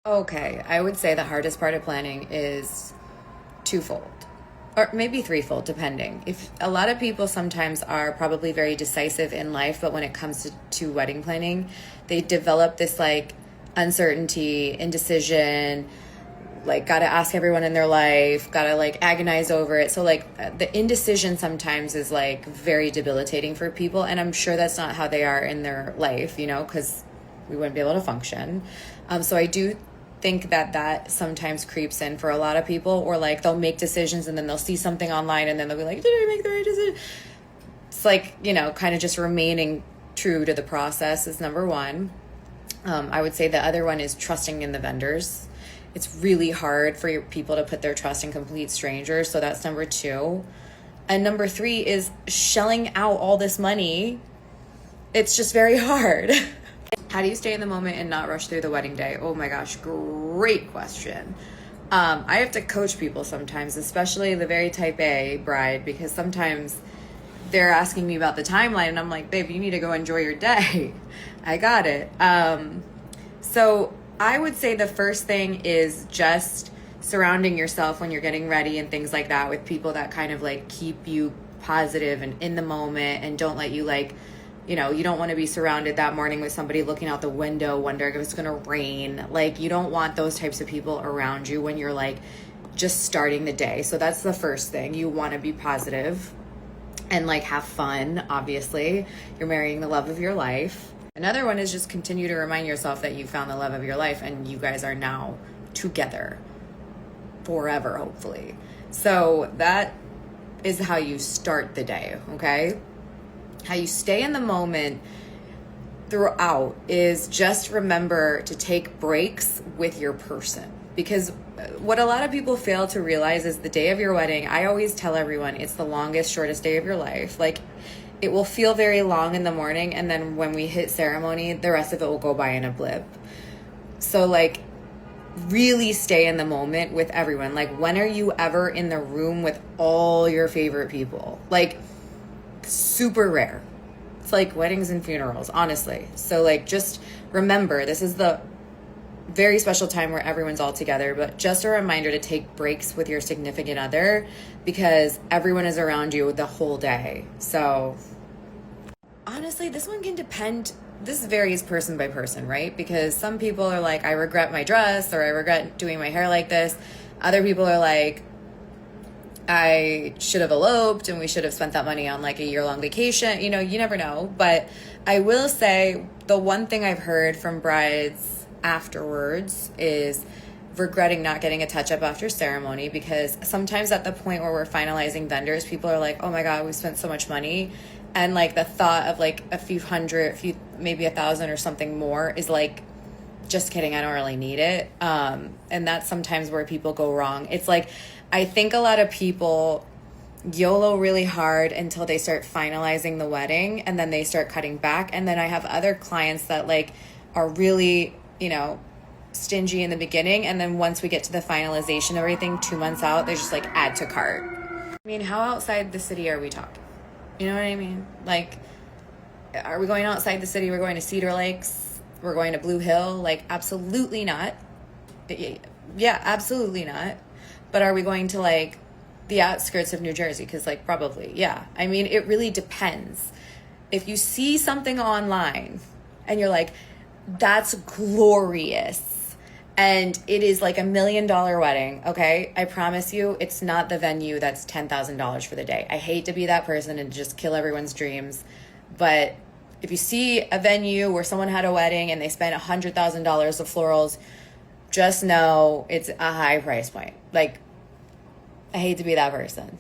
Okay, I would say the hardest part of planning is twofold, or maybe threefold, depending. If a lot of people sometimes are probably very decisive in life, but when it comes to wedding planning, they develop this like uncertainty, indecision, like gotta ask everyone in their life, gotta like agonize over it. So like the indecision sometimes is like very debilitating for people, and I'm sure that's not how they are in their life, because we wouldn't be able to function. So I do think that sometimes creeps in for a lot of people, or like they'll make decisions and then they'll see something online and then they'll be like, did I make the right decision? It's like, kind of just remaining true to the process is number one. I would say the other one is trusting in the vendors. It's really hard for your people to put their trust in complete strangers. So that's number two. And number three is shelling out all this money. It's just very hard. How do you stay in the moment and not rush through the wedding day? Oh my gosh, great question. I have to coach people sometimes, especially the very type A bride, because sometimes they're asking me about the timeline and I'm like, babe, you need to go enjoy your day. I got it. So I would say the first thing is just surrounding yourself when you're getting ready and things like that with people that kind of like keep you positive and in the moment and don't let you like, you don't want to be surrounded that morning with somebody looking out the window wondering if it's going to rain. Like, you don't want those types of people around you when you're like just starting the day. So that's the first thing. You want to be positive and like have fun. Obviously, you're marrying the love of your life. Another one is just continue to remind yourself that you found the love of your life and you guys are now together forever, hopefully. So that is how you start the day, okay? How you stay in the moment throughout is just remember to take breaks with your person. Because what a lot of people fail to realize is the day of your wedding, I always tell everyone it's the longest, shortest day of your life. Like, it will feel very long in the morning, and then when we hit ceremony, the rest of it will go by in a blip. So like, really stay in the moment with everyone. Like, when are you ever in the room with all your favorite people? Like, super rare. It's like weddings and funerals, honestly. So like, just remember, this is the very special time where everyone's all together, but just a reminder to take breaks with your significant other because everyone is around you the whole day. So honestly, this one can depend. This varies person by person, right? Because some people are like, I regret my dress, or I regret doing my hair like this. Other people are like, I should have eloped and we should have spent that money on like a year-long vacation. You never know. But I will say the one thing I've heard from brides afterwards is regretting not getting a touch-up after ceremony, because sometimes at the point where we're finalizing vendors, people are like, oh my God, we spent so much money. And like the thought of like a few hundred, maybe 1,000 or something more is like, just kidding, I don't really need it. And that's sometimes where people go wrong. It's like, I think a lot of people YOLO really hard until they start finalizing the wedding, and then they start cutting back. And then I have other clients that like are really, stingy in the beginning. And then once we get to the finalization of everything 2 months out, they just like add to cart. I mean, how outside the city are we talking? You know what I mean? Like, are we going outside the city? We're going to Cedar Lakes. We're going to Blue Hill. Like, absolutely not. Yeah, absolutely not. But are we going to like the outskirts of New Jersey? Because like, probably, yeah. I mean, it really depends. If you see something online and you're like, that's glorious, and it is like $1 million wedding, okay, I promise you it's not the venue that's $10,000 for the day. I hate to be that person and just kill everyone's dreams, but if you see a venue where someone had a wedding and they spent $100,000 of florals, just know it's a high price point. Like, I hate to be that person.